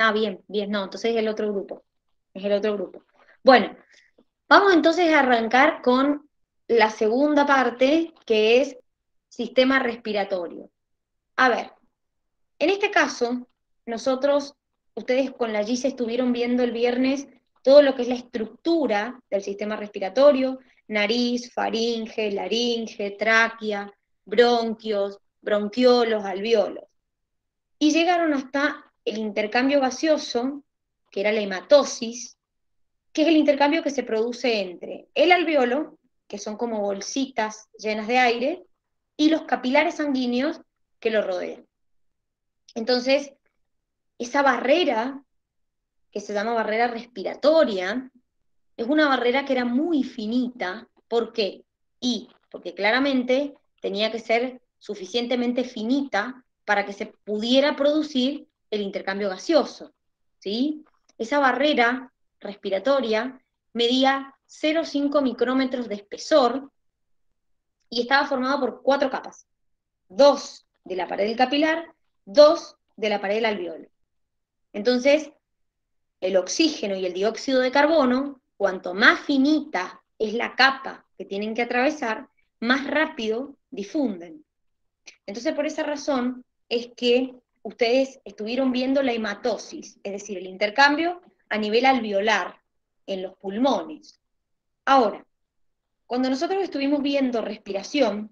Ah, bien, bien, no, entonces es el otro grupo. Es el otro grupo. Bueno, vamos entonces a arrancar con la segunda parte, que es sistema respiratorio. A ver, en este caso, nosotros, ustedes con la GIS estuvieron viendo el viernes todo lo que es la estructura del sistema respiratorio, nariz, faringe, laringe, tráquea, bronquios, bronquiolos, alveolos. Y llegaron hasta el intercambio gaseoso, que era la hematosis, que es el intercambio que se produce entre el alveolo, que son como bolsitas llenas de aire, y los capilares sanguíneos que lo rodean. Entonces, esa barrera, que se llama barrera respiratoria, es una barrera que era muy finita. ¿Por qué? Porque claramente tenía que ser suficientemente finita para que se pudiera producir el intercambio gaseoso, ¿sí? Esa barrera respiratoria medía 0,5 micrómetros de espesor y estaba formada por 4 capas, 2 de la pared del capilar, 2 de la pared del alveolo. Entonces, el oxígeno y el dióxido de carbono, cuanto más finita es la capa que tienen que atravesar, más rápido difunden. Entonces, por esa razón es que ustedes estuvieron viendo la hematosis, es decir, el intercambio a nivel alveolar en los pulmones. Ahora, cuando nosotros estuvimos viendo respiración,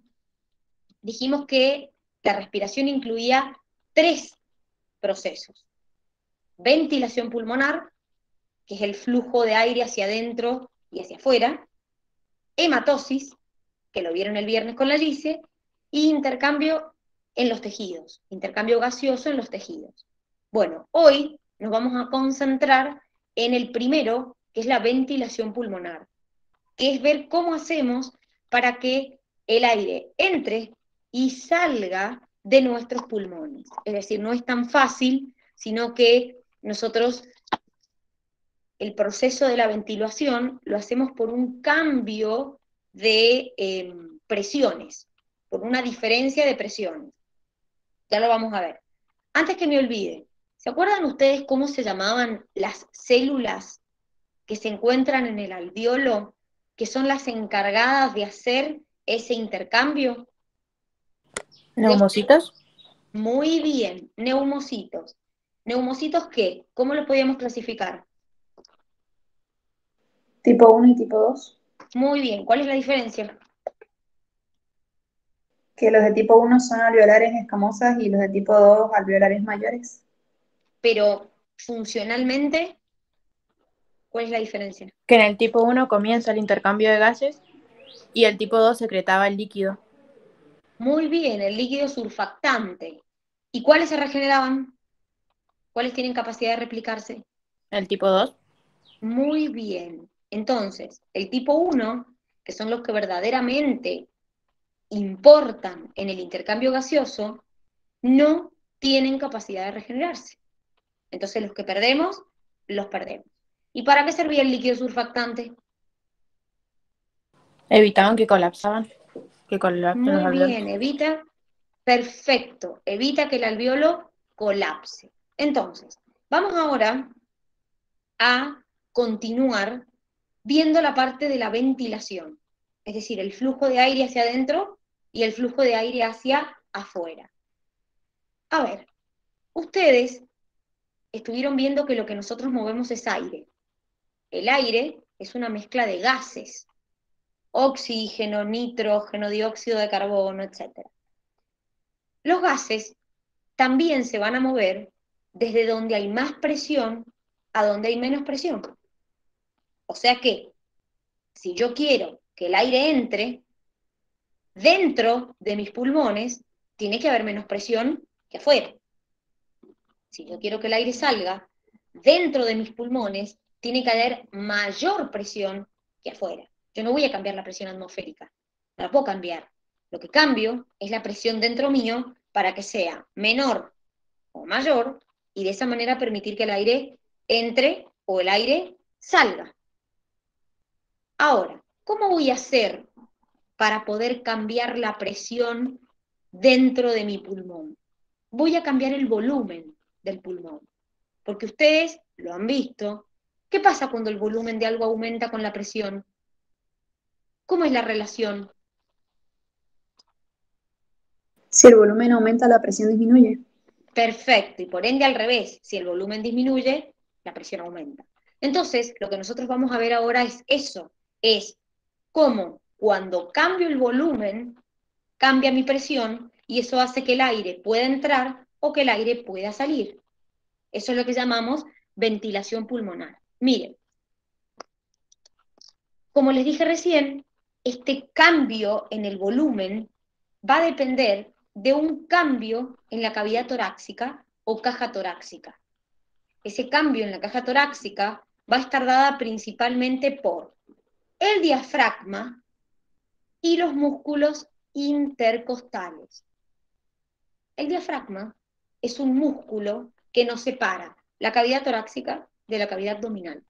dijimos que la respiración incluía 3 procesos: ventilación pulmonar, que es el flujo de aire hacia adentro y hacia afuera; hematosis, que lo vieron el viernes con la Lice; y intercambio en los tejidos, intercambio gaseoso en los tejidos. Bueno, hoy nos vamos a concentrar en el primero, que es la ventilación pulmonar, que es ver cómo hacemos para que el aire entre y salga de nuestros pulmones. Es decir, no es tan fácil, sino que nosotros el proceso de la ventilación lo hacemos por un cambio de presiones, por una diferencia de presiones. Ya lo vamos a ver. Antes que me olvide, ¿se acuerdan ustedes cómo se llamaban las células que se encuentran en el alveolo, que son las encargadas de hacer ese intercambio? ¿Neumocitos? Muy bien, neumocitos. ¿Neumocitos qué? ¿Cómo los podíamos clasificar? Tipo uno y tipo 2. Muy bien, ¿cuál es la diferencia? Que los de tipo uno son alveolares escamosas y los de tipo 2 alveolares mayores. Pero funcionalmente, ¿cuál es la diferencia? Que en el tipo 1 comienza el intercambio de gases y el tipo 2 secretaba el líquido. Muy bien, el líquido surfactante. ¿Y cuáles se regeneraban? ¿Cuáles tienen capacidad de replicarse? El tipo 2, Muy bien. Entonces, el tipo uno, que son los que verdaderamente importan en el intercambio gaseoso, no tienen capacidad de regenerarse. Entonces, los que perdemos, los perdemos. ¿Y para qué servía el líquido surfactante? evitaban que colapsaban, que colapsen los Muy bien, alveolos. evita, perfecto, evita que el alveolo colapse. Entonces, vamos ahora a continuar viendo la parte de la ventilación, es decir, el flujo de aire hacia adentro y el flujo de aire hacia afuera. A ver, ustedes estuvieron viendo que lo que nosotros movemos es aire. El aire es una mezcla de gases: oxígeno, nitrógeno, dióxido de carbono, etc. Los gases también se van a mover desde donde hay más presión a donde hay menos presión. O sea que, si yo quiero que el aire entre dentro de mis pulmones, tiene que haber menos presión que afuera. Si yo quiero que el aire salga dentro de mis pulmones, tiene que haber mayor presión que afuera. Yo no voy a cambiar la presión atmosférica, no la puedo cambiar. Lo que cambio es la presión dentro mío para que sea menor o mayor, y de esa manera permitir que el aire entre o el aire salga. Ahora, ¿cómo voy a hacer para poder cambiar la presión dentro de mi pulmón? Voy a cambiar el volumen del pulmón. Porque ustedes lo han visto. ¿Qué pasa cuando el volumen de algo aumenta con la presión? ¿Cómo es la relación? Si el volumen aumenta, la presión disminuye. Perfecto, y por ende al revés, si el volumen disminuye, la presión aumenta. Entonces, lo que nosotros vamos a ver ahora es eso, es cómo cuando cambio el volumen, cambia mi presión y eso hace que el aire pueda entrar o que el aire pueda salir. Eso es lo que llamamos ventilación pulmonar. Miren, como les dije recién, este cambio en el volumen va a depender de un cambio en la cavidad torácica o caja torácica. Ese cambio en la caja torácica va a estar dada principalmente por el diafragma y los músculos intercostales. El diafragma es un músculo que nos separa la cavidad torácica de la cavidad abdominal.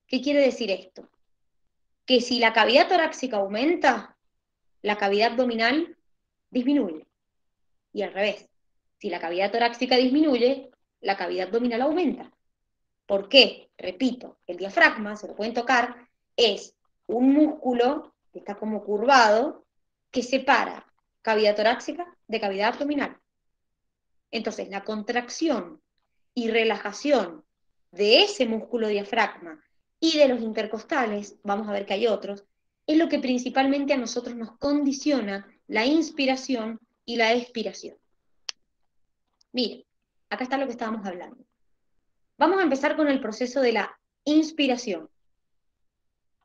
¿Qué quiere decir esto? Que si la cavidad torácica aumenta, la cavidad abdominal disminuye. Y al revés, si la cavidad torácica disminuye, la cavidad abdominal aumenta. ¿Por qué? Repito, el diafragma, se lo pueden tocar, es un músculo que está como curvado que separa cavidad torácica de cavidad abdominal. Entonces, la contracción y relajación de ese músculo diafragma y de los intercostales, vamos a ver que hay otros, es lo que principalmente a nosotros nos condiciona la inspiración y la expiración. Miren, acá está lo que estábamos hablando. Vamos a empezar con el proceso de la inspiración.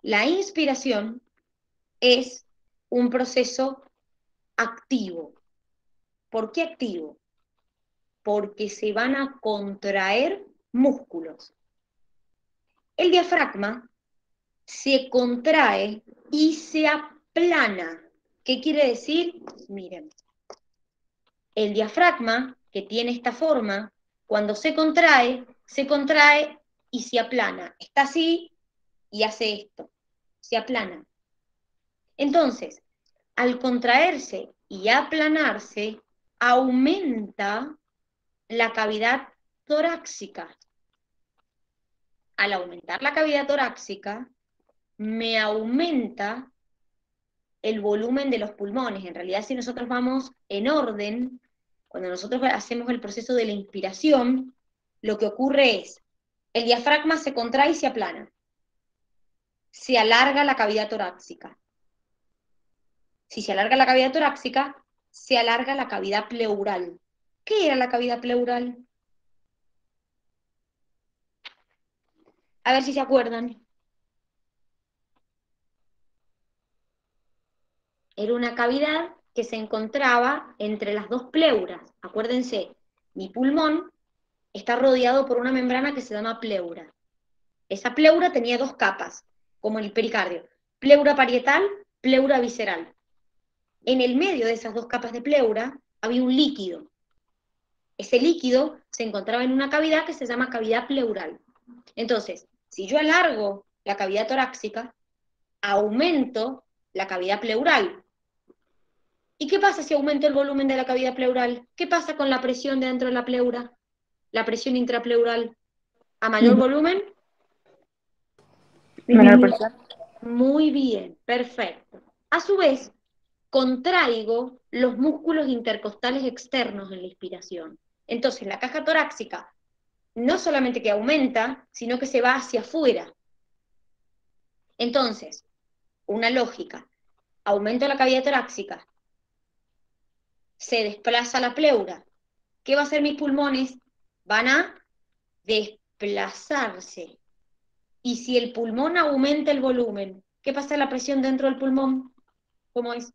La inspiración es un proceso activo. ¿Por qué activo? Porque se van a contraer músculos. El diafragma se contrae y se aplana. ¿Qué quiere decir? Miren, el diafragma, que tiene esta forma, cuando se contrae y se aplana. Está así y hace esto, se aplana. Entonces, al contraerse y aplanarse, aumenta la cavidad torácica. Al aumentar la cavidad torácica, me aumenta el volumen de los pulmones. En realidad, si nosotros vamos en orden, cuando nosotros hacemos el proceso de la inspiración, lo que ocurre es, el diafragma se contrae y se aplana. Se alarga la cavidad torácica. Si se alarga la cavidad torácica, se alarga la cavidad pleural. ¿Qué era la cavidad pleural? A ver si se acuerdan. Era una cavidad que se encontraba entre las dos pleuras. Acuérdense, mi pulmón está rodeado por una membrana que se llama pleura. Esa pleura tenía dos capas, como el pericardio. Pleura parietal, pleura visceral. En el medio de esas dos capas de pleura había un líquido. Ese líquido se encontraba en una cavidad que se llama cavidad pleural. Entonces, si yo alargo la cavidad torácica, aumento la cavidad pleural. ¿Y qué pasa si aumento el volumen de la cavidad pleural? ¿Qué pasa con la presión dentro de la pleura? La presión intrapleural. ¿A mayor volumen? Menor presión. Muy bien, perfecto. A su vez, contraigo los músculos intercostales externos en la inspiración. Entonces, la caja torácica no solamente que aumenta, sino que se va hacia afuera. Entonces, una lógica, aumento la cavidad torácica, se desplaza la pleura. ¿Qué va a hacer mis pulmones? Van a desplazarse. Y si el pulmón aumenta el volumen, ¿qué pasa a la presión dentro del pulmón? ¿Cómo es?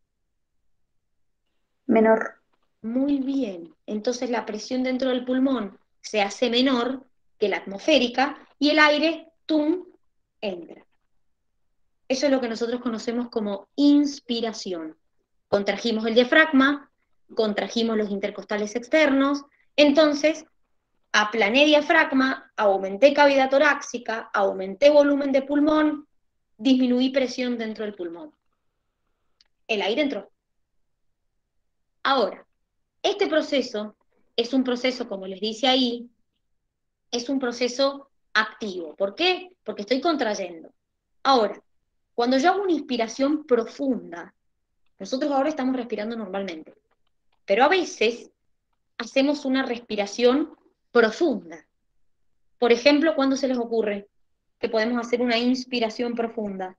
Menor. Muy bien. Entonces la presión dentro del pulmón se hace menor que la atmosférica y el aire, ¡tum!, entra. Eso es lo que nosotros conocemos como inspiración. Contrajimos el diafragma, contrajimos los intercostales externos, entonces aplané diafragma, aumenté cavidad torácica, aumenté volumen de pulmón, disminuí presión dentro del pulmón. El aire entró. Ahora, este proceso es un proceso, como les dice ahí, es un proceso activo. ¿Por qué? Porque estoy contrayendo. Ahora, cuando yo hago una inspiración profunda, nosotros ahora estamos respirando normalmente, pero a veces hacemos una respiración profunda. Por ejemplo, ¿cuándo se les ocurre que podemos hacer una inspiración profunda?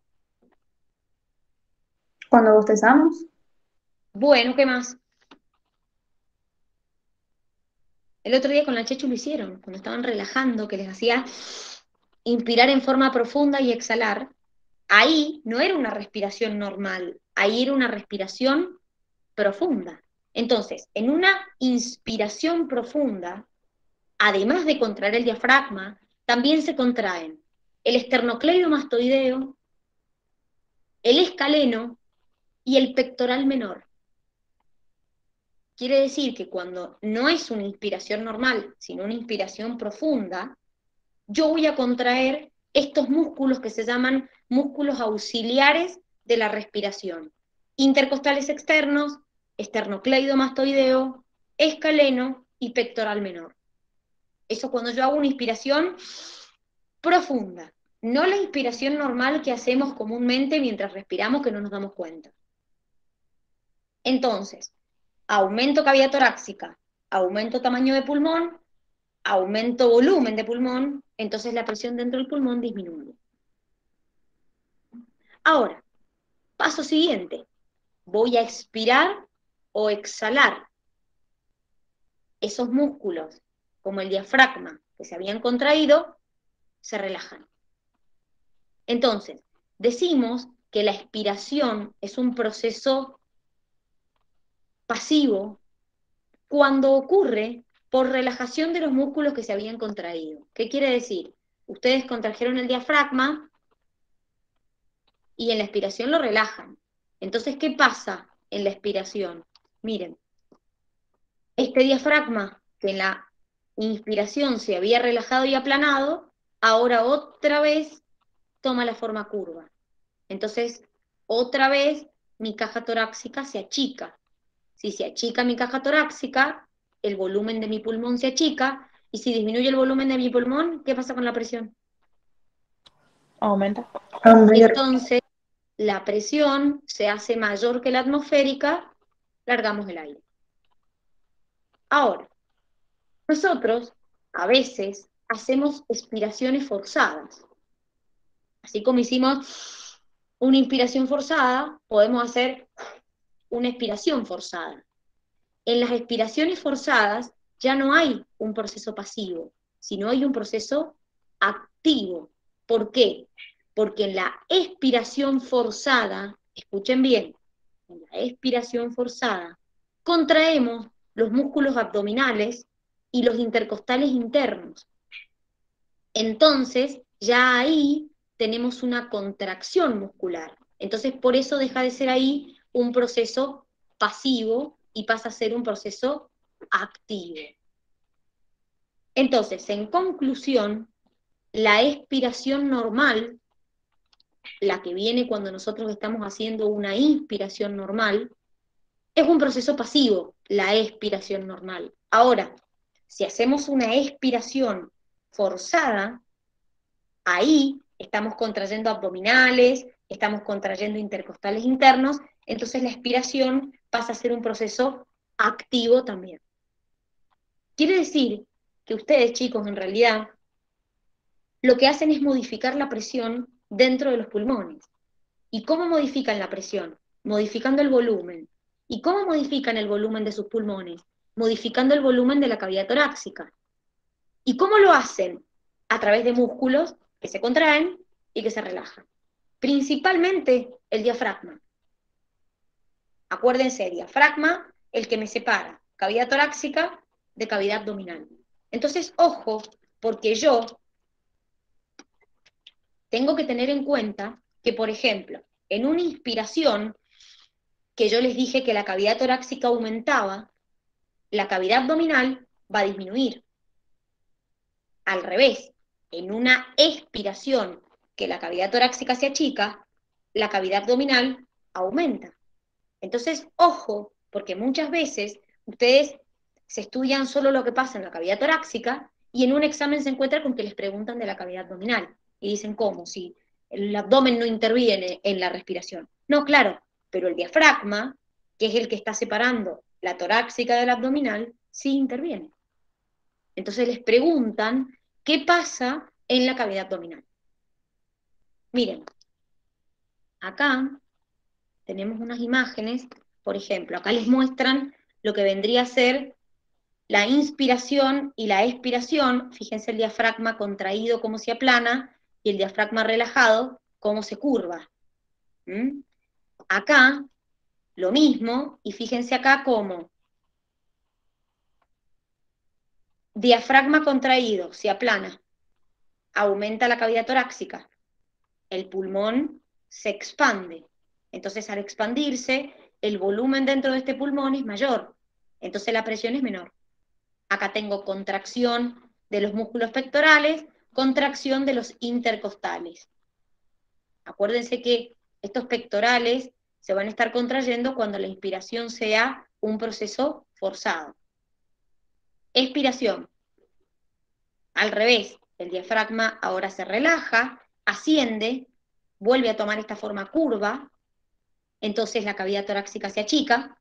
Cuando bostezamos, Bueno, ¿qué más? El otro día con la Chechu lo hicieron, cuando estaban relajando, que les hacía inspirar en forma profunda y exhalar. Ahí no era una respiración normal, ahí era una respiración profunda. Entonces, en una inspiración profunda, además de contraer el diafragma, también se contraen el esternocleidomastoideo, el escaleno y el pectoral menor. Quiere decir que cuando no es una inspiración normal, sino una inspiración profunda, yo voy a contraer estos músculos que se llaman músculos auxiliares de la respiración. Intercostales externos, esternocleidomastoideo, escaleno y pectoral menor. Eso cuando yo hago una inspiración profunda, no la inspiración normal que hacemos comúnmente mientras respiramos que no nos damos cuenta. Entonces, aumento cavidad torácica, aumento tamaño de pulmón, aumento volumen de pulmón, entonces la presión dentro del pulmón disminuye. Ahora, paso siguiente, voy a expirar o exhalar. Esos músculos, como el diafragma, que se habían contraído, se relajan. Entonces, decimos que la expiración es un proceso pasivo cuando ocurre por relajación de los músculos que se habían contraído. ¿Qué quiere decir? Ustedes contrajeron el diafragma y en la expiración lo relajan. Entonces, ¿qué pasa en la expiración? Miren, este diafragma que en la inspiración se había relajado y aplanado, ahora otra vez toma la forma curva. Entonces, otra vez mi caja torácica se achica. Si se achica mi caja torácica, el volumen de mi pulmón se achica, y si disminuye el volumen de mi pulmón, ¿qué pasa con la presión? Aumenta. Entonces, la presión se hace mayor que la atmosférica, largamos el aire. Ahora, nosotros a veces hacemos expiraciones forzadas. Así como hicimos una inspiración forzada, podemos hacer una expiración forzada. En las expiraciones forzadas ya no hay un proceso pasivo, sino hay un proceso activo. ¿Por qué? Porque en la expiración forzada, escuchen bien, en la expiración forzada, contraemos los músculos abdominales y los intercostales internos. Entonces, ya ahí tenemos una contracción muscular. Entonces, por eso deja de ser ahí un proceso pasivo y pasa a ser un proceso activo. Entonces, en conclusión, la expiración normal, la que viene cuando nosotros estamos haciendo una inspiración normal, es un proceso pasivo, la expiración normal. Ahora, si hacemos una expiración forzada, ahí estamos contrayendo abdominales, estamos contrayendo intercostales internos, entonces la expiración pasa a ser un proceso activo también. Quiere decir que ustedes, chicos, en realidad, lo que hacen es modificar la presión dentro de los pulmones. ¿Y cómo modifican la presión? Modificando el volumen. ¿Y cómo modifican el volumen de sus pulmones? Modificando el volumen de la cavidad torácica. ¿Y cómo lo hacen? A través de músculos que se contraen y que se relajan. Principalmente el diafragma. Acuérdense, diafragma, el que me separa cavidad torácica de cavidad abdominal. Entonces, ojo, porque yo tengo que tener en cuenta que, por ejemplo, en una inspiración, que yo les dije que la cavidad torácica aumentaba, la cavidad abdominal va a disminuir. Al revés, en una expiración, que la cavidad torácica se achica, la cavidad abdominal aumenta. Entonces, ojo, porque muchas veces ustedes se estudian solo lo que pasa en la cavidad torácica y en un examen se encuentra con que les preguntan de la cavidad abdominal, y dicen, ¿cómo? Si el abdomen no interviene en la respiración. No, claro, pero el diafragma, que es el que está separando la torácica del abdominal, sí interviene. Entonces les preguntan qué pasa en la cavidad abdominal. Miren, acá tenemos unas imágenes, por ejemplo, acá les muestran lo que vendría a ser la inspiración y la expiración. Fíjense el diafragma contraído cómo se aplana y el diafragma relajado cómo se curva. ¿Mm? Acá lo mismo, y fíjense acá cómo diafragma contraído se aplana, aumenta la cavidad torácica, el pulmón se expande. Entonces, al expandirse, el volumen dentro de este pulmón es mayor. Entonces, la presión es menor. Acá tengo contracción de los músculos pectorales, contracción de los intercostales. Acuérdense que estos pectorales se van a estar contrayendo cuando la inspiración sea un proceso forzado. Expiración. Al revés, el diafragma ahora se relaja, asciende, vuelve a tomar esta forma curva, entonces la cavidad torácica se achica,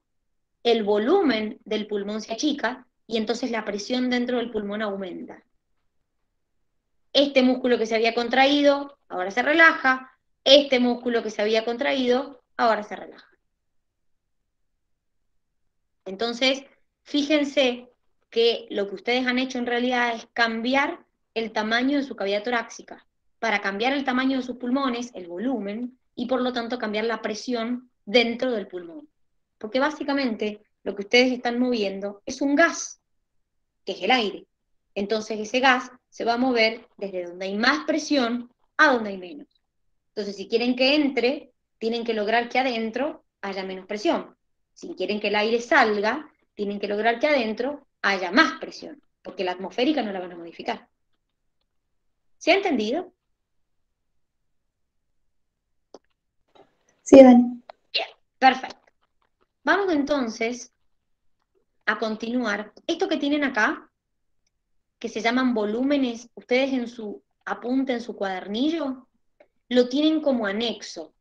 el volumen del pulmón se achica y entonces la presión dentro del pulmón aumenta. Este músculo que se había contraído ahora se relaja, este músculo que se había contraído ahora se relaja. Entonces, fíjense que lo que ustedes han hecho en realidad es cambiar el tamaño de su cavidad torácica, para cambiar el tamaño de sus pulmones, el volumen, y por lo tanto cambiar la presión dentro del pulmón. Porque básicamente lo que ustedes están moviendo es un gas, que es el aire. Entonces ese gas se va a mover desde donde hay más presión a donde hay menos. Entonces si quieren que entre, tienen que lograr que adentro haya menos presión. Si quieren que el aire salga, tienen que lograr que adentro haya más presión, porque la atmosférica no la van a modificar. ¿Se ha entendido? Sí, Dani. Bien, perfecto. Vamos entonces a continuar. Esto que tienen acá, que se llaman volúmenes, ustedes en su apunte, en su cuadernillo, lo tienen como anexo.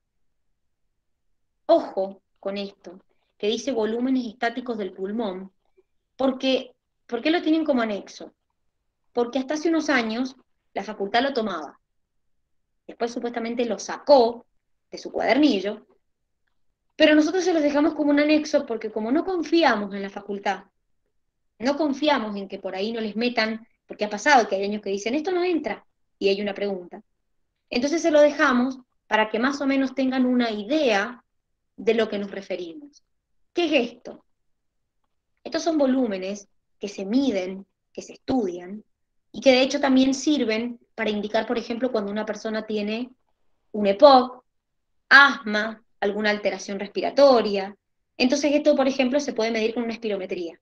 Ojo con esto, que dice volúmenes estáticos del pulmón, porque, ¿por qué lo tienen como anexo? Porque hasta hace unos años la facultad lo tomaba, después supuestamente lo sacó de su cuadernillo, pero nosotros se los dejamos como un anexo porque como no confiamos en la facultad, no confiamos en que por ahí no les metan, porque ha pasado que hay años que dicen, esto no entra, y hay una pregunta. Entonces se lo dejamos para que más o menos tengan una idea de lo que nos referimos. ¿Qué es esto? Estos son volúmenes que se miden, que se estudian, y que de hecho también sirven para indicar, por ejemplo, cuando una persona tiene un EPOC, asma, alguna alteración respiratoria. Entonces esto, por ejemplo, se puede medir con una espirometría.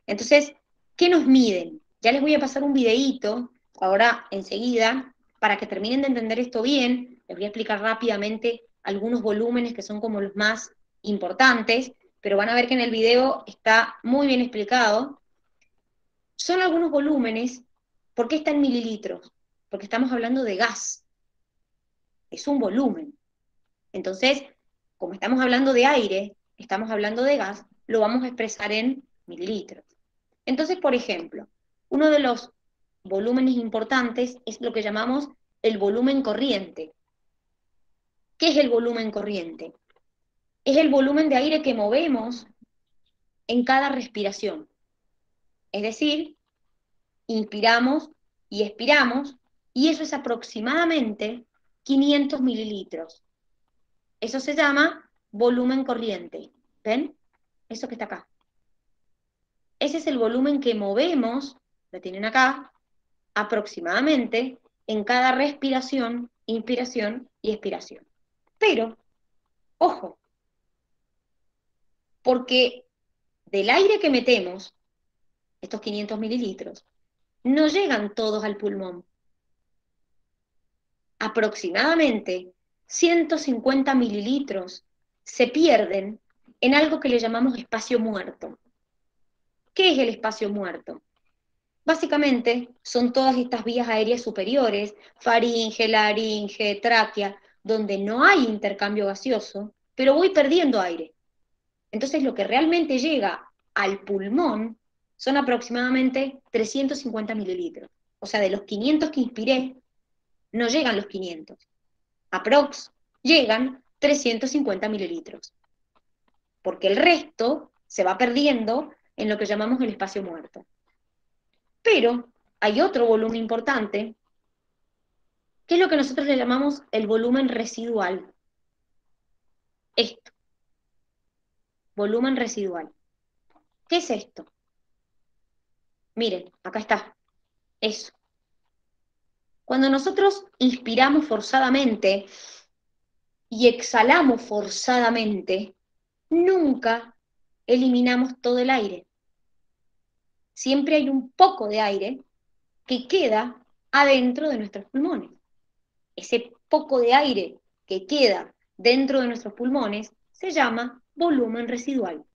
Entonces, ¿qué nos miden? Ya les voy a pasar un videíto, ahora enseguida, para que terminen de entender esto bien. Les voy a explicar rápidamente algunos volúmenes que son como los más importantes, pero van a ver que en el video está muy bien explicado. Son algunos volúmenes. ¿Por qué está en mililitros? Porque estamos hablando de gas. Es un volumen. Entonces, como estamos hablando de aire, estamos hablando de gas, lo vamos a expresar en mililitros. Entonces, por ejemplo, uno de los volúmenes importantes es lo que llamamos el volumen corriente. ¿Qué es el volumen corriente? Es el volumen de aire que movemos en cada respiración. Es decir, inspiramos y expiramos, y eso es aproximadamente 500 mililitros. Eso se llama volumen corriente. ¿Ven? Eso que está acá. Ese es el volumen que movemos, lo tienen acá, aproximadamente en cada respiración, inspiración y expiración. Pero, ojo, porque del aire que metemos, estos 500 mililitros, no llegan todos al pulmón. Aproximadamente 150 mililitros se pierden en algo que le llamamos espacio muerto. ¿Qué es el espacio muerto? Básicamente son todas estas vías aéreas superiores, faringe, laringe, tráquea, donde no hay intercambio gaseoso, pero voy perdiendo aire. Entonces lo que realmente llega al pulmón son aproximadamente 350 mililitros. O sea, de los 500 que inspiré, no llegan los 500. Aprox llegan 350 mililitros. Porque el resto se va perdiendo en lo que llamamos el espacio muerto. Pero hay otro volumen importante, que es lo que nosotros le llamamos el volumen residual. Esto, volumen residual. ¿Qué es esto? Miren, acá está. Eso. Cuando nosotros inspiramos forzadamente y exhalamos forzadamente, nunca eliminamos todo el aire. Siempre hay un poco de aire que queda adentro de nuestros pulmones. Ese poco de aire que queda dentro de nuestros pulmones se llama volumen residual.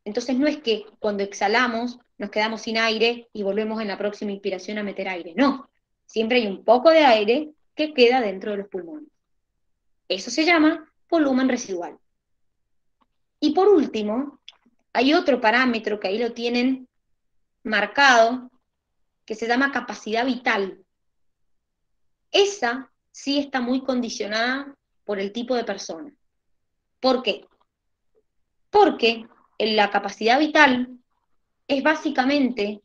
Entonces no es que cuando exhalamos nos quedamos sin aire y volvemos en la próxima inspiración a meter aire, no. Siempre hay un poco de aire que queda dentro de los pulmones. Eso se llama volumen residual. Y por último, hay otro parámetro que ahí lo tienen marcado, que se llama capacidad vital. Esa sí está muy condicionada por el tipo de persona. ¿Por qué? Porque la capacidad vital es básicamente,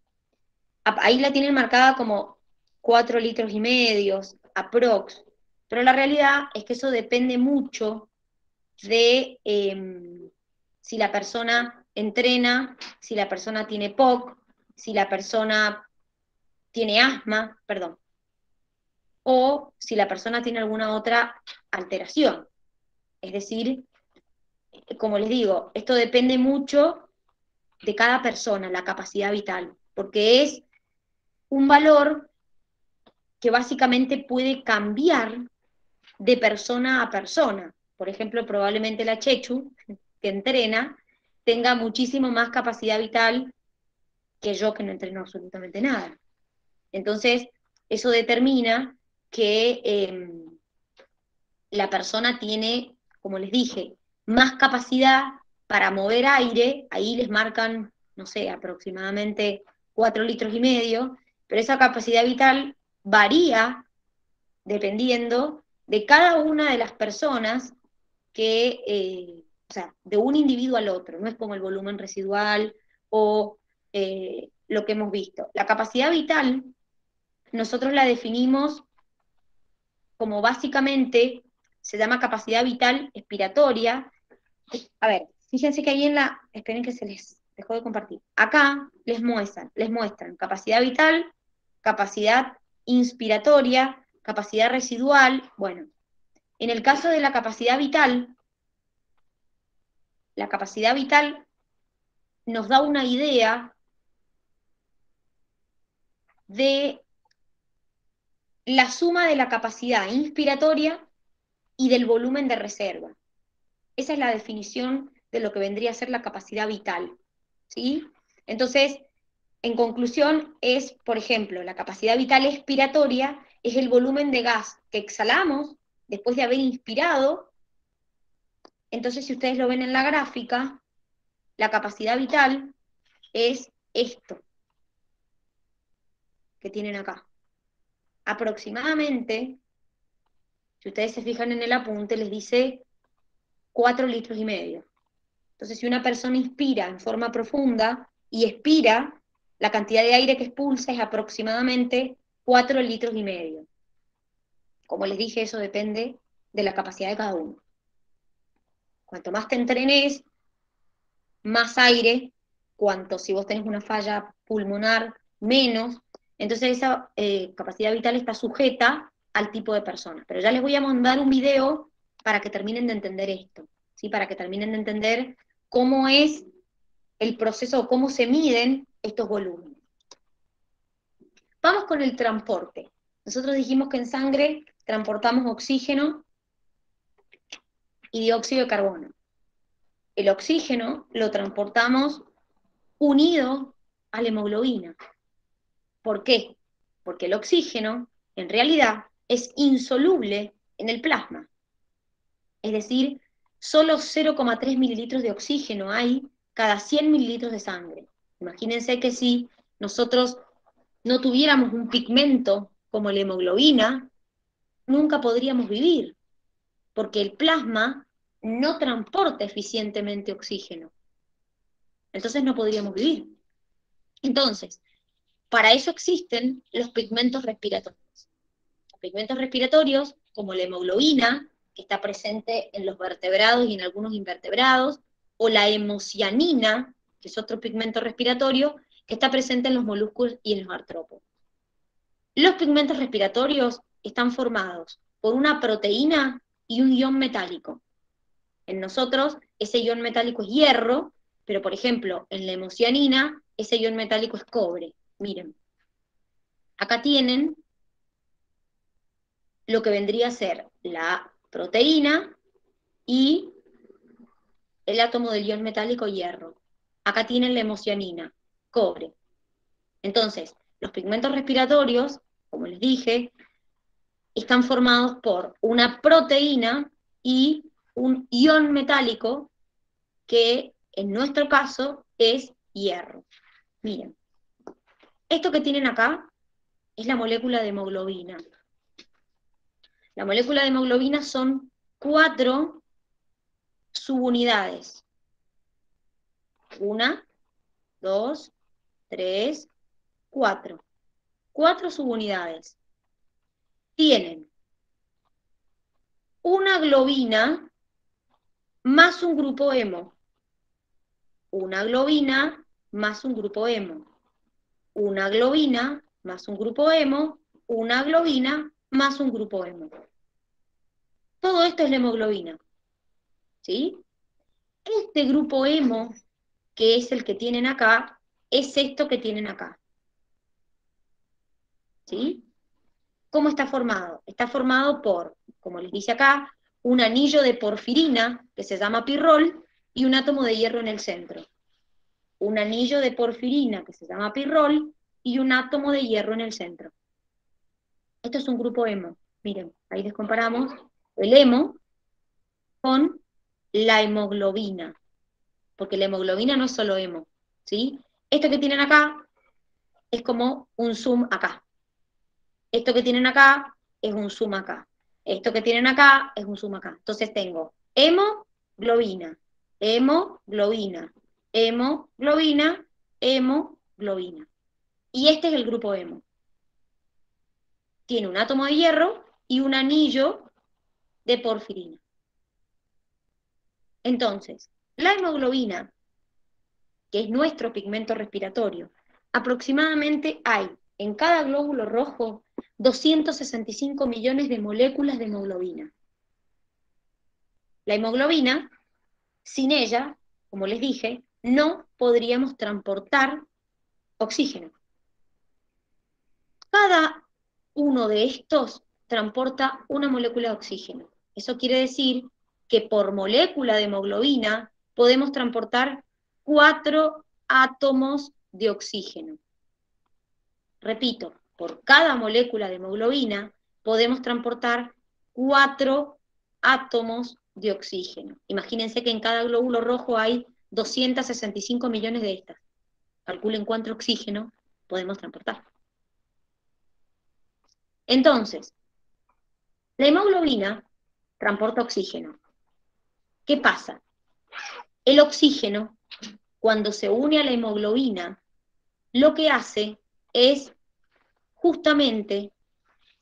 ahí la tienen marcada como 4 litros y medio, aprox, pero la realidad es que eso depende mucho de si la persona entrena, si la persona tiene POC, si la persona tiene asma, perdón, o si la persona tiene alguna otra alteración. Es decir, como les digo, esto depende mucho de cada persona, la capacidad vital, porque es un valor que básicamente puede cambiar de persona a persona. Por ejemplo, probablemente la Chechu, que entrena, tenga muchísimo más capacidad vital que yo, que no entreno absolutamente nada. Entonces, eso determina que la persona tiene, como les dije, más capacidad para mover aire, ahí les marcan, no sé, aproximadamente 4 litros y medio, pero esa capacidad vital varía dependiendo de cada una de las personas o sea, de un individuo al otro, no es como el volumen residual o lo que hemos visto. La capacidad vital, nosotros la definimos como básicamente, se llama capacidad vital expiratoria. A ver, fíjense que ahí esperen que se les dejó de compartir. Acá les muestran capacidad vital, capacidad inspiratoria, capacidad residual. Bueno, en el caso de la capacidad vital nos da una idea de la suma de la capacidad inspiratoria y del volumen de reserva. Esa es la definición de lo que vendría a ser la capacidad vital, ¿sí? Entonces, en conclusión, es, por ejemplo, la capacidad vital expiratoria es el volumen de gas que exhalamos después de haber inspirado. Entonces, si ustedes lo ven en la gráfica, la capacidad vital es esto que tienen acá. Aproximadamente, si ustedes se fijan en el apunte, les dice 4 litros y medio. Entonces, si una persona inspira en forma profunda y expira, la cantidad de aire que expulsa es aproximadamente 4 litros y medio. Como les dije, eso depende de la capacidad de cada uno. Cuanto más te entrenes, más aire, si vos tenés una falla pulmonar, menos. Entonces esa capacidad vital está sujeta al tipo de persona. Pero ya les voy a mandar un video para que terminen de entender esto, ¿sí? Para que terminen de entender cómo es el proceso, cómo se miden estos volúmenes. Vamos con el transporte. Nosotros dijimos que en sangre transportamos oxígeno y dióxido de carbono. El oxígeno lo transportamos unido a la hemoglobina. ¿Por qué? Porque el oxígeno, en realidad, es insoluble en el plasma. Es decir, solo 0,3 mililitros de oxígeno hay cada 100 mililitros de sangre. Imagínense que si nosotros no tuviéramos un pigmento como la hemoglobina, nunca podríamos vivir, porque el plasma no transporta eficientemente oxígeno. Entonces no podríamos vivir. Entonces, para eso existen los pigmentos respiratorios. Los pigmentos respiratorios, como la hemoglobina, que está presente en los vertebrados y en algunos invertebrados, o la hemocianina, que es otro pigmento respiratorio, que está presente en los moluscos y en los artrópodos. Los pigmentos respiratorios están formados por una proteína y un ion metálico. En nosotros, ese ion metálico es hierro, pero por ejemplo, en la hemocianina, ese ion metálico es cobre. Miren, acá tienen lo que vendría a ser la proteína y el átomo del ion metálico hierro. Acá tienen la hemocianina, cobre. Entonces, los pigmentos respiratorios, como les dije, están formados por una proteína y un ion metálico que en nuestro caso es hierro. Miren, esto que tienen acá es la molécula de hemoglobina. La molécula de hemoglobina son 4 subunidades. 1, 2, 3, 4. 4 subunidades. Tienen una globina más un grupo hemo. Una globina más un grupo hemo. Una globina más un grupo hemo. Una globina más un grupo hemo. Todo esto es la hemoglobina. ¿Sí? Este grupo hemo, que es el que tienen acá, es esto que tienen acá. ¿Sí? ¿Cómo está formado? Está formado por, como les dice acá, un anillo de porfirina, que se llama pirrol, y un átomo de hierro en el centro. Un anillo de porfirina, que se llama pirrol, y un átomo de hierro en el centro. Esto es un grupo hemo. Miren, ahí les comparamos el hemo con la hemoglobina, porque la hemoglobina no es solo hemo, ¿sí? Esto que tienen acá es como un zoom acá. Esto que tienen acá es un zoom acá. Esto que tienen acá es un zoom acá. Entonces tengo hemoglobina, hemoglobina, hemoglobina, hemoglobina. Y este es el grupo hemo. Tiene un átomo de hierro y un anillo de porfirina. Entonces, la hemoglobina, que es nuestro pigmento respiratorio, aproximadamente hay en cada glóbulo rojo 265 millones de moléculas de hemoglobina. La hemoglobina, sin ella, como les dije, no podríamos transportar oxígeno. Cada uno de estos transporta una molécula de oxígeno. Eso quiere decir que por molécula de hemoglobina podemos transportar 4 átomos de oxígeno. Repito, por cada molécula de hemoglobina podemos transportar 4 átomos de oxígeno. Imagínense que en cada glóbulo rojo hay 265 millones de estas. Calculen cuánto oxígeno podemos transportar. Entonces, la hemoglobina transporta oxígeno. ¿Qué pasa? El oxígeno, cuando se une a la hemoglobina, lo que hace es justamente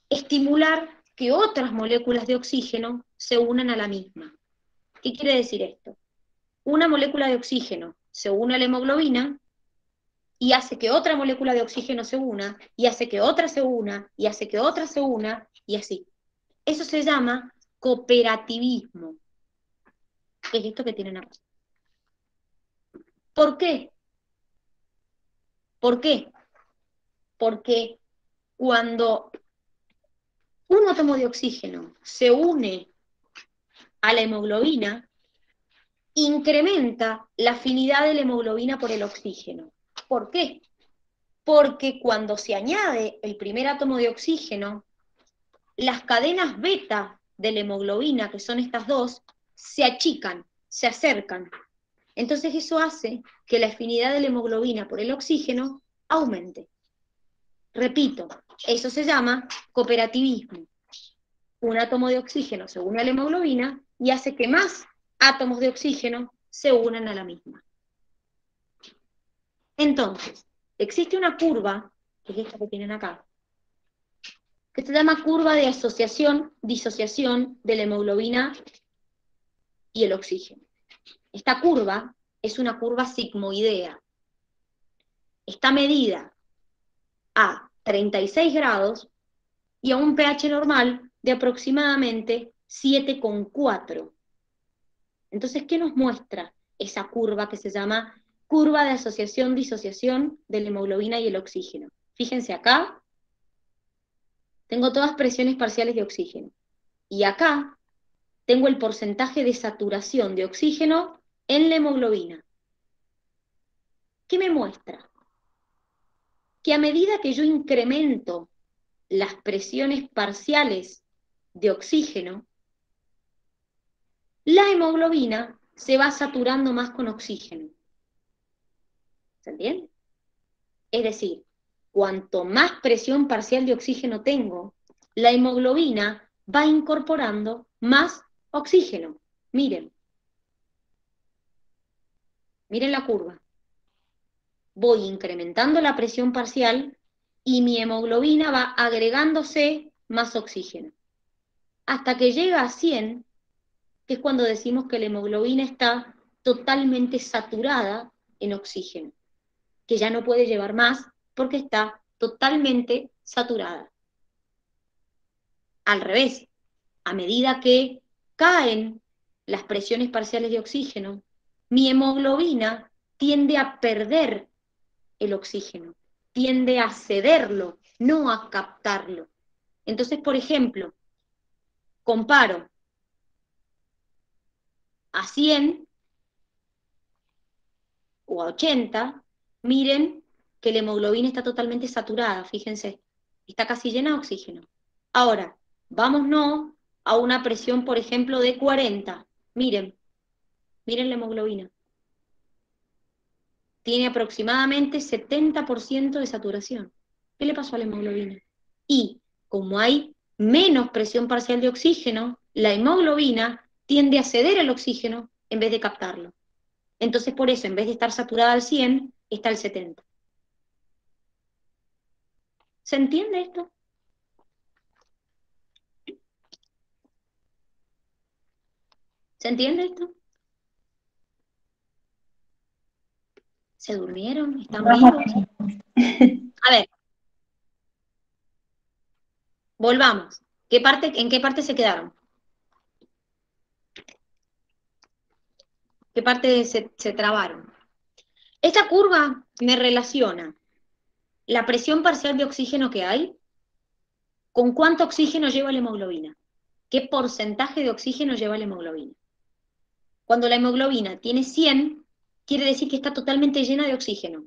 estimular que otras moléculas de oxígeno se unan a la misma. ¿Qué quiere decir esto? Una molécula de oxígeno se une a la hemoglobina y hace que otra molécula de oxígeno se una, y hace que otra se una, y hace que otra se una, y así. Eso se llama cooperativismo. Es esto que tienen acá. ¿Por qué? ¿Por qué? Porque cuando un átomo de oxígeno se une a la hemoglobina, incrementa la afinidad de la hemoglobina por el oxígeno. ¿Por qué? Porque cuando se añade el primer átomo de oxígeno, las cadenas beta de la hemoglobina, que son estas dos, se achican, se acercan. Entonces eso hace que la afinidad de la hemoglobina por el oxígeno aumente. Repito, eso se llama cooperativismo. Un átomo de oxígeno se une a la hemoglobina y hace que más átomos de oxígeno se unan a la misma. Entonces, existe una curva, que es esta que tienen acá, que se llama curva de asociación-disociación de la hemoglobina y el oxígeno. Esta curva es una curva sigmoidea. Está medida a 36 grados y a un pH normal de aproximadamente 7,4. Entonces, ¿qué nos muestra esa curva que se llama curva de asociación-disociación de la hemoglobina y el oxígeno? Fíjense acá, tengo todas presiones parciales de oxígeno. Y acá tengo el porcentaje de saturación de oxígeno en la hemoglobina. ¿Qué me muestra? Que a medida que yo incremento las presiones parciales de oxígeno, la hemoglobina se va saturando más con oxígeno. ¿Se entiende? Es decir, cuanto más presión parcial de oxígeno tengo, la hemoglobina va incorporando más oxígeno. Miren. Miren la curva. Voy incrementando la presión parcial y mi hemoglobina va agregándose más oxígeno. Hasta que llega a 100, que es cuando decimos que la hemoglobina está totalmente saturada en oxígeno, que ya no puede llevar más porque está totalmente saturada. Al revés, a medida que caen las presiones parciales de oxígeno, mi hemoglobina tiende a perder el oxígeno, tiende a cederlo, no a captarlo. Entonces, por ejemplo, comparo a 100 o a 80, miren que la hemoglobina está totalmente saturada, fíjense, está casi llena de oxígeno. Ahora, vámonos a una presión, por ejemplo, de 40. Miren la hemoglobina. Tiene aproximadamente 70% de saturación. ¿Qué le pasó a la hemoglobina? Y como hay menos presión parcial de oxígeno, la hemoglobina tiende a ceder el oxígeno en vez de captarlo. Entonces, por eso, en vez de estar saturada al 100, está al 70. ¿Se entiende esto? ¿Se entiende esto? ¿Se durmieron? ¿Están vivos? A ver, volvamos. ¿En qué parte se quedaron? ¿Qué parte se trabaron? Esta curva me relaciona la presión parcial de oxígeno que hay con cuánto oxígeno lleva la hemoglobina. ¿Qué porcentaje de oxígeno lleva la hemoglobina? Cuando la hemoglobina tiene 100, quiere decir que está totalmente llena de oxígeno,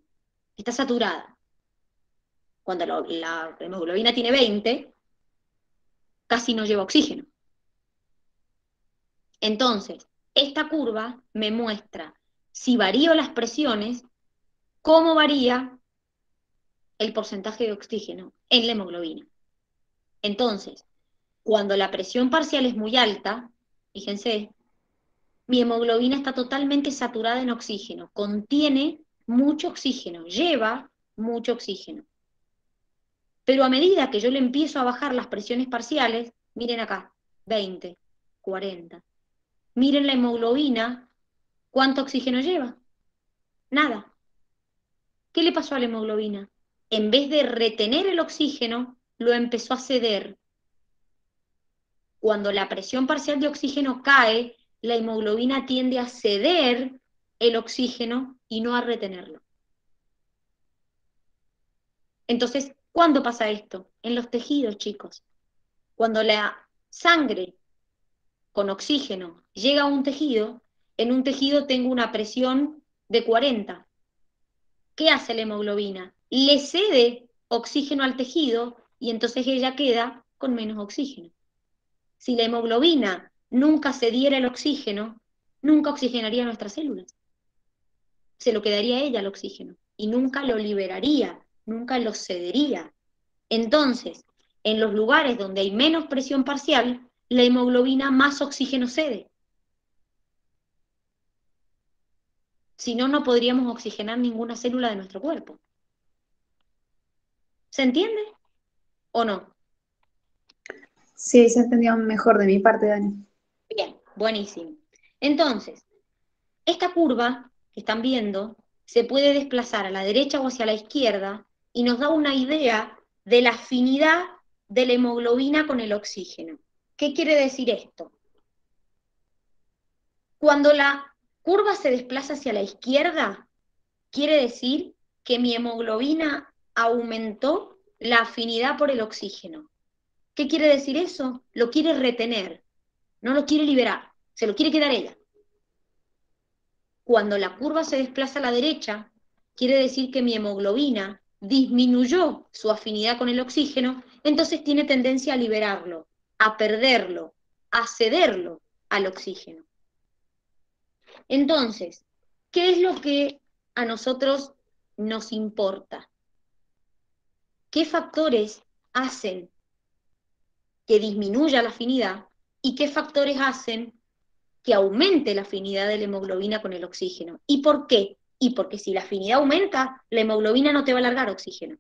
está saturada. Cuando la hemoglobina tiene 20, casi no lleva oxígeno. Entonces, esta curva me muestra, si varío las presiones, cómo varía el porcentaje de oxígeno en la hemoglobina. Entonces, cuando la presión parcial es muy alta, fíjense, mi hemoglobina está totalmente saturada en oxígeno, contiene mucho oxígeno, lleva mucho oxígeno. Pero a medida que yo le empiezo a bajar las presiones parciales, miren acá, 20, 40. Miren la hemoglobina, ¿cuánto oxígeno lleva? Nada. ¿Qué le pasó a la hemoglobina? En vez de retener el oxígeno, lo empezó a ceder. Cuando la presión parcial de oxígeno cae, la hemoglobina tiende a ceder el oxígeno y no a retenerlo. Entonces, ¿cuándo pasa esto? En los tejidos, chicos. Cuando la sangre con oxígeno llega a un tejido, en un tejido tengo una presión de 40. ¿Qué hace la hemoglobina? le cede oxígeno al tejido y entonces ella queda con menos oxígeno. Si la hemoglobina nunca cediera el oxígeno, nunca oxigenaría nuestras células. Se lo quedaría a ella el oxígeno y nunca lo liberaría, nunca lo cedería. Entonces, en los lugares donde hay menos presión parcial, la hemoglobina más oxígeno cede. Si no, no podríamos oxigenar ninguna célula de nuestro cuerpo. ¿Se entiende o no? Sí, se entendió mejor de mi parte, Dani. Bien, buenísimo. Entonces, esta curva que están viendo se puede desplazar a la derecha o hacia la izquierda y nos da una idea de la afinidad de la hemoglobina con el oxígeno. ¿Qué quiere decir esto? Cuando la curva se desplaza hacia la izquierda, quiere decir que mi hemoglobina aumentó la afinidad por el oxígeno. ¿Qué quiere decir eso? Lo quiere retener, no lo quiere liberar, se lo quiere quedar ella. Cuando la curva se desplaza a la derecha, quiere decir que mi hemoglobina disminuyó su afinidad con el oxígeno, entonces tiene tendencia a liberarlo, a perderlo, a cederlo al oxígeno. Entonces, ¿qué es lo que a nosotros nos importa? ¿Qué factores hacen que disminuya la afinidad y qué factores hacen que aumente la afinidad de la hemoglobina con el oxígeno? ¿Y por qué? Y porque si la afinidad aumenta, la hemoglobina no te va a largar oxígeno.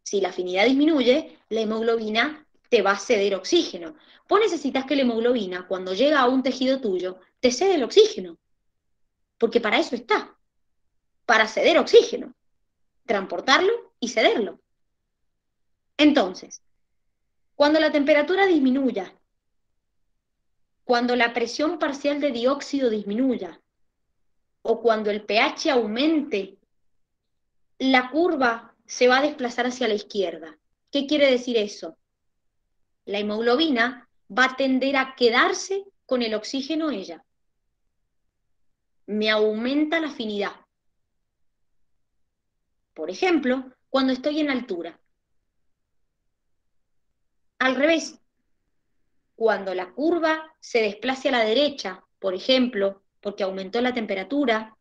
Si la afinidad disminuye, la hemoglobina te va a ceder oxígeno. Vos necesitas que la hemoglobina, cuando llega a un tejido tuyo, te cede el oxígeno. Porque para eso está, para ceder oxígeno, transportarlo y cederlo. Entonces, cuando la temperatura disminuya, cuando la presión parcial de dióxido disminuya, o cuando el pH aumente, la curva se va a desplazar hacia la izquierda. ¿Qué quiere decir eso? La hemoglobina va a tender a quedarse con el oxígeno ella. Me aumenta la afinidad. Por ejemplo, cuando estoy en altura. Al revés, cuando la curva se desplace a la derecha, por ejemplo, porque aumentó la temperatura,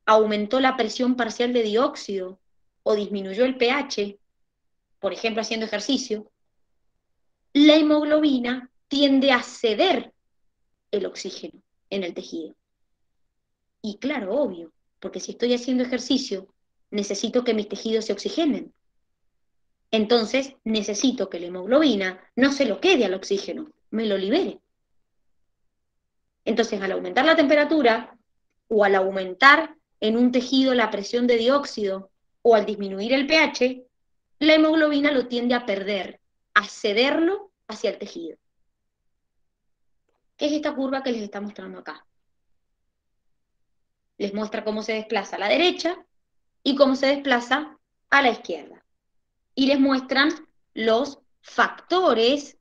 aumentó la presión parcial de dióxido o disminuyó el pH, por ejemplo, haciendo ejercicio, la hemoglobina tiende a ceder el oxígeno en el tejido. Y claro, obvio, porque si estoy haciendo ejercicio, necesito que mis tejidos se oxigenen. Entonces, necesito que la hemoglobina no se lo quede al oxígeno, me lo libere. Entonces, al aumentar la temperatura, o al aumentar en un tejido la presión de dióxido, o al disminuir el pH, la hemoglobina lo tiende a perder, a cederlo hacia el tejido. ¿Qué es esta curva que les está mostrando acá? Les muestra cómo se desplaza a la derecha y cómo se desplaza a la izquierda. Y les muestran los factores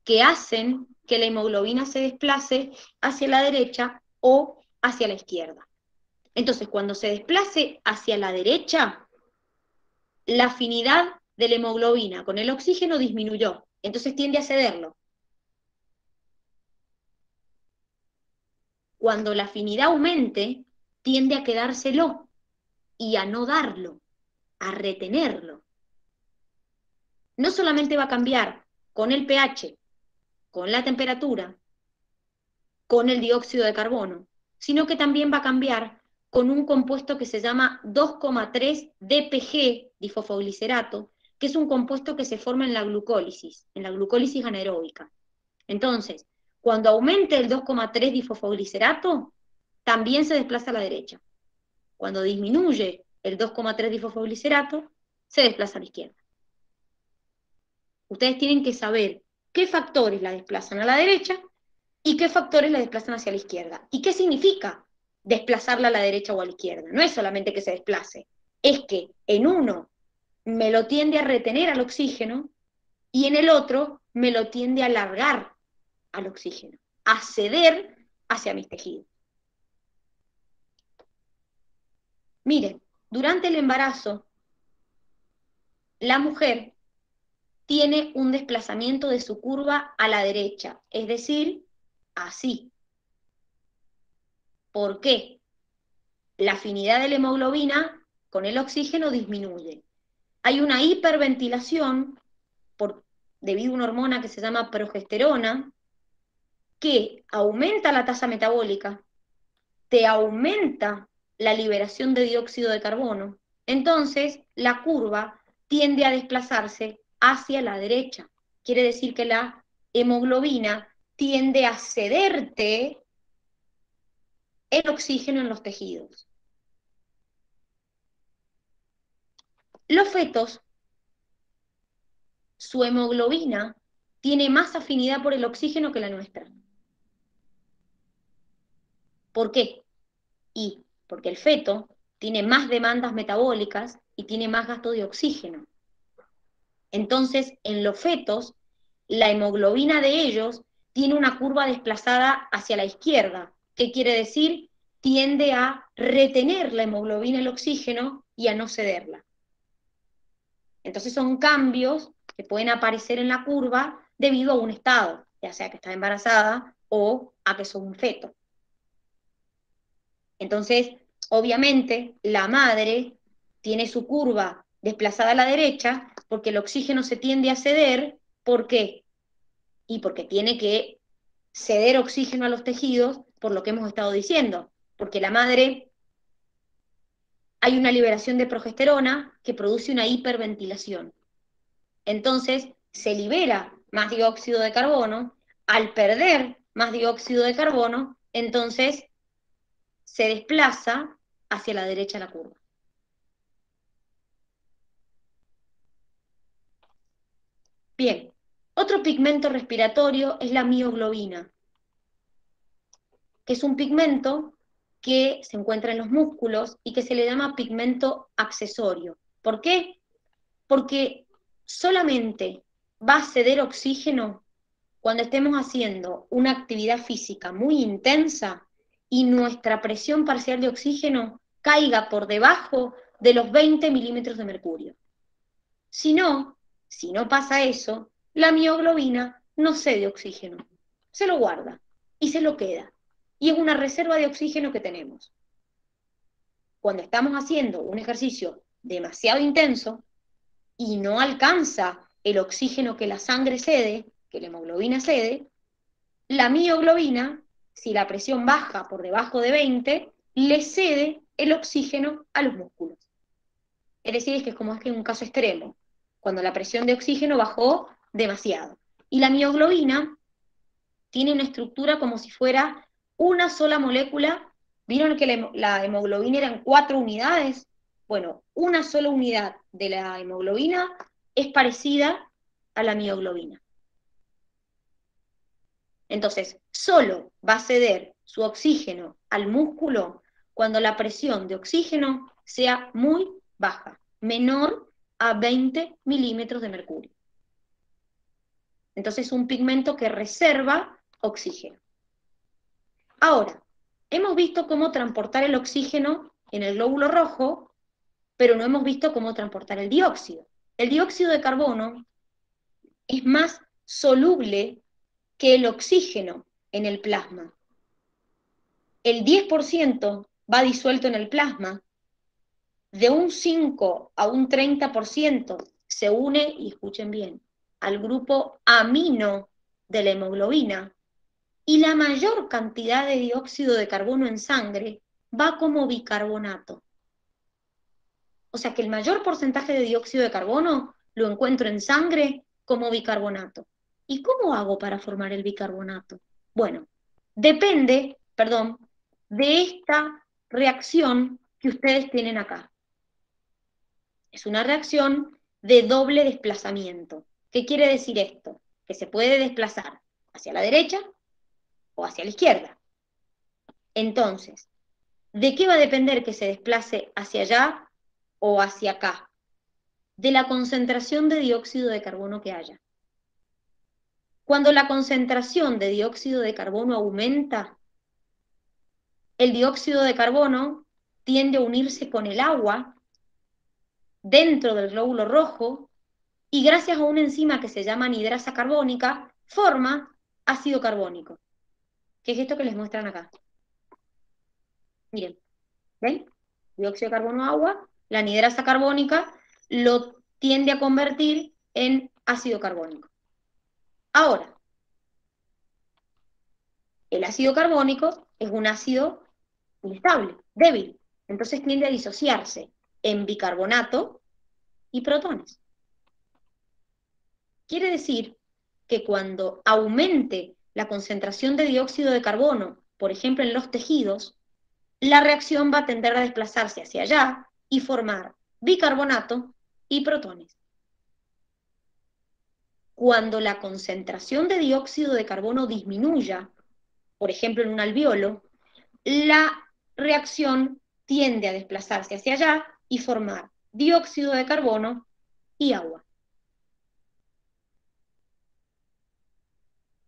que hacen que la hemoglobina se desplace hacia la derecha o hacia la izquierda. Entonces, cuando se desplace hacia la derecha, la afinidad de la hemoglobina con el oxígeno disminuyó, entonces tiende a cederlo. Cuando la afinidad aumente, tiende a quedárselo y a no darlo, a retenerlo. No solamente va a cambiar con el pH, con la temperatura, con el dióxido de carbono, sino que también va a cambiar con un compuesto que se llama 2,3 DPG, difosfoglicerato, que es un compuesto que se forma en la glucólisis anaeróbica. Entonces, cuando aumente el 2,3 difosfoglicerato, también se desplaza a la derecha. Cuando disminuye el 2,3 difosfoglicerato, se desplaza a la izquierda. Ustedes tienen que saber qué factores la desplazan a la derecha y qué factores la desplazan hacia la izquierda. ¿Y qué significa desplazarla a la derecha o a la izquierda? No es solamente que se desplace, es que en uno me lo tiende a retener al oxígeno y en el otro me lo tiende a alargar al oxígeno, a ceder hacia mis tejidos. Miren, durante el embarazo, la mujer tiene un desplazamiento de su curva a la derecha, es decir, así. ¿Por qué? La afinidad de la hemoglobina con el oxígeno disminuye. Hay una hiperventilación debido a una hormona que se llama progesterona, que aumenta la tasa metabólica, te aumenta la liberación de dióxido de carbono, entonces la curva tiende a desplazarse hacia la derecha. Quiere decir que la hemoglobina tiende a cederte el oxígeno en los tejidos. Los fetos, su hemoglobina tiene más afinidad por el oxígeno que la nuestra. ¿Por qué? Y porque el feto tiene más demandas metabólicas y tiene más gasto de oxígeno. Entonces, en los fetos, la hemoglobina de ellos tiene una curva desplazada hacia la izquierda. ¿Qué quiere decir? Tiende a retener la hemoglobina el oxígeno y a no cederla. Entonces son cambios que pueden aparecer en la curva debido a un estado, ya sea que está embarazada o a que son un feto. Entonces, obviamente, la madre tiene su curva desplazada a la derecha porque el oxígeno se tiende a ceder. ¿Por qué? Y porque tiene que ceder oxígeno a los tejidos, por lo que hemos estado diciendo. Porque la madre, hay una liberación de progesterona que produce una hiperventilación. Entonces, se libera más dióxido de carbono. Al perder más dióxido de carbono, entonces se desplaza hacia la derecha la curva. Bien, otro pigmento respiratorio es la mioglobina, que es un pigmento que se encuentra en los músculos y que se le llama pigmento accesorio. ¿Por qué? Porque solamente va a ceder oxígeno cuando estemos haciendo una actividad física muy intensa y nuestra presión parcial de oxígeno caiga por debajo de los 20 milímetros de mercurio. Si no pasa eso, la mioglobina no cede oxígeno, se lo guarda y se lo queda. Y es una reserva de oxígeno que tenemos. Cuando estamos haciendo un ejercicio demasiado intenso y no alcanza el oxígeno que la sangre cede, que la hemoglobina cede, la mioglobina, si la presión baja por debajo de 20, le cede el oxígeno a los músculos. Es decir, es que es un caso extremo, cuando la presión de oxígeno bajó demasiado. Y la mioglobina tiene una estructura como si fuera una sola molécula. ¿Vieron que la hemoglobina eran 4 unidades? Bueno, una sola unidad de la hemoglobina es parecida a la mioglobina. Entonces, solo va a ceder su oxígeno al músculo cuando la presión de oxígeno sea muy baja, menor a 20 milímetros de mercurio. Entonces es un pigmento que reserva oxígeno. Ahora, hemos visto cómo transportar el oxígeno en el glóbulo rojo, pero no hemos visto cómo transportar el dióxido. El dióxido de carbono es más soluble que el oxígeno en el plasma. El 10% va disuelto en el plasma, de un 5 a un 30% se une, y escuchen bien, al grupo amino de la hemoglobina, y la mayor cantidad de dióxido de carbono en sangre va como bicarbonato. O sea que el mayor porcentaje de dióxido de carbono lo encuentro en sangre como bicarbonato. ¿Y cómo hago para formar el bicarbonato? Bueno, depende, de esta reacción que ustedes tienen acá. Es una reacción de doble desplazamiento. ¿Qué quiere decir esto? Que se puede desplazar hacia la derecha o hacia la izquierda. Entonces, ¿de qué va a depender que se desplace hacia allá o hacia acá? De la concentración de dióxido de carbono que haya. Cuando la concentración de dióxido de carbono aumenta, el dióxido de carbono tiende a unirse con el agua dentro del glóbulo rojo y gracias a una enzima que se llama anidrasa carbónica, forma ácido carbónico, que es esto que les muestran acá. Miren, ¿ven? Dióxido de carbono, agua, la anidrasa carbónica lo tiende a convertir en ácido carbónico. Ahora, el ácido carbónico es un ácido inestable, débil, entonces tiende a disociarse en bicarbonato y protones. Quiere decir que cuando aumente la concentración de dióxido de carbono, por ejemplo en los tejidos, la reacción va a tender a desplazarse hacia allá y formar bicarbonato y protones. Cuando la concentración de dióxido de carbono disminuya, por ejemplo en un alveolo, la reacción tiende a desplazarse hacia allá y formar dióxido de carbono y agua.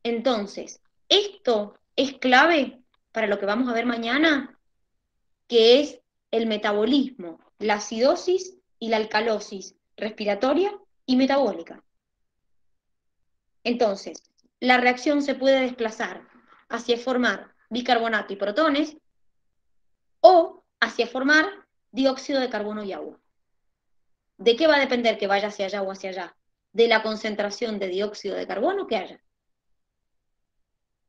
Entonces, esto es clave para lo que vamos a ver mañana, que es el metabolismo, la acidosis y la alcalosis respiratoria y metabólica. Entonces, la reacción se puede desplazar hacia formar bicarbonato y protones o hacia formar dióxido de carbono y agua. ¿De qué va a depender que vaya hacia allá o hacia allá? De la concentración de dióxido de carbono que haya.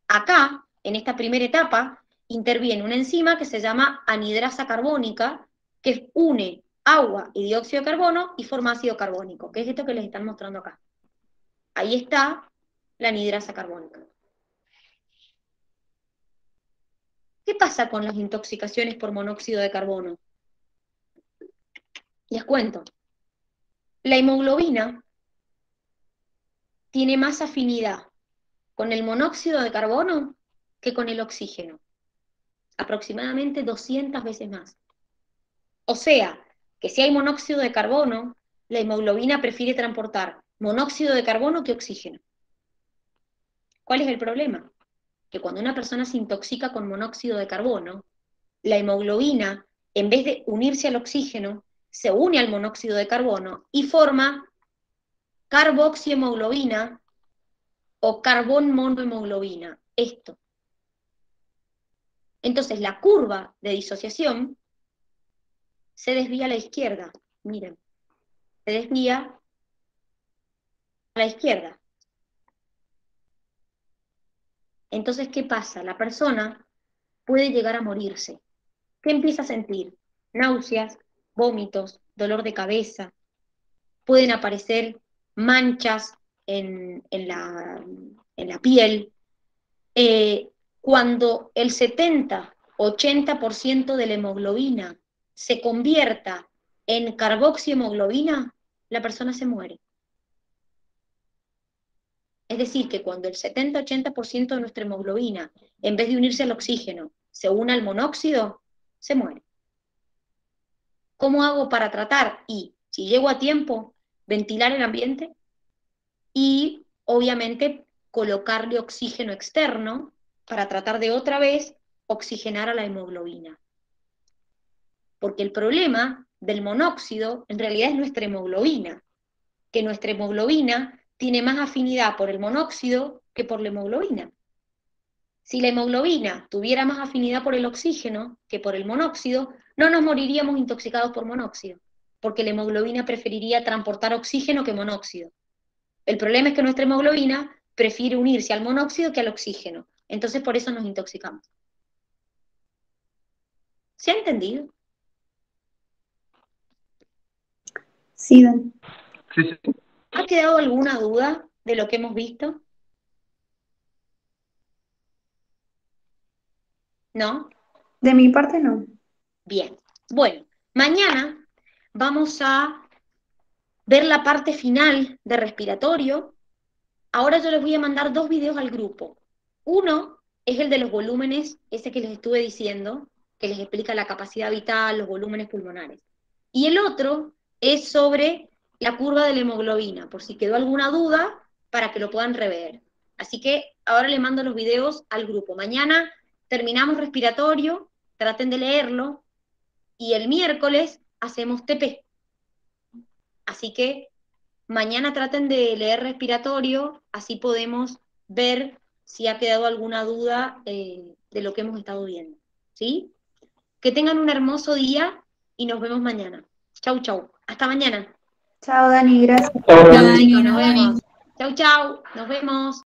Acá, en esta primera etapa, interviene una enzima que se llama anidrasa carbónica, que une agua y dióxido de carbono y forma ácido carbónico, que es esto que les están mostrando acá. Ahí está la anidrasa carbónica. ¿Qué pasa con las intoxicaciones por monóxido de carbono? Les cuento. La hemoglobina tiene más afinidad con el monóxido de carbono que con el oxígeno. Aproximadamente 200 veces más. O sea, que si hay monóxido de carbono, la hemoglobina prefiere transportar monóxido de carbono que oxígeno. ¿Cuál es el problema? Que cuando una persona se intoxica con monóxido de carbono, la hemoglobina, en vez de unirse al oxígeno, se une al monóxido de carbono y forma carboxihemoglobina o carbón monohemoglobina. Esto. Entonces la curva de disociación se desvía a la izquierda. Miren, se desvía a la izquierda. Entonces, ¿qué pasa? La persona puede llegar a morirse. ¿Qué empieza a sentir? Náuseas, vómitos, dolor de cabeza. Pueden aparecer manchas en la piel. Cuando el 70-80% de la hemoglobina se convierta en carboxihemoglobina, la persona se muere. Es decir, que cuando el 70-80% de nuestra hemoglobina, en vez de unirse al oxígeno, se une al monóxido, se muere. ¿Cómo hago para tratar? Y, si llego a tiempo, ventilar el ambiente y, obviamente, colocarle oxígeno externo para tratar de otra vez oxigenar a la hemoglobina. Porque el problema del monóxido en realidad es nuestra hemoglobina, que nuestra hemoglobina tiene más afinidad por el monóxido que por la hemoglobina. Si la hemoglobina tuviera más afinidad por el oxígeno que por el monóxido, no nos moriríamos intoxicados por monóxido, porque la hemoglobina preferiría transportar oxígeno que monóxido. El problema es que nuestra hemoglobina prefiere unirse al monóxido que al oxígeno, entonces por eso nos intoxicamos. ¿Se ha entendido? Sí, Dani. Sí, sí. ¿Ha quedado alguna duda de lo que hemos visto? ¿No? De mi parte no. Bien. Bueno, mañana vamos a ver la parte final de respiratorio. Ahora yo les voy a mandar 2 videos al grupo. Uno es el de los volúmenes, ese que les estuve diciendo, que les explica la capacidad vital, los volúmenes pulmonares. Y el otro es sobre la curva de la hemoglobina, por si quedó alguna duda, para que lo puedan rever. Así que ahora les mando los videos al grupo. Mañana terminamos respiratorio, traten de leerlo, y el miércoles hacemos TP. Así que mañana traten de leer respiratorio, así podemos ver si ha quedado alguna duda de lo que hemos estado viendo. ¿Sí? Que tengan un hermoso día y nos vemos mañana. Chau, chau. Hasta mañana. Chao, Dani, gracias. Chau, Dani, chicos, nos nos vemos. vemos. Chau, chau. Nos vemos.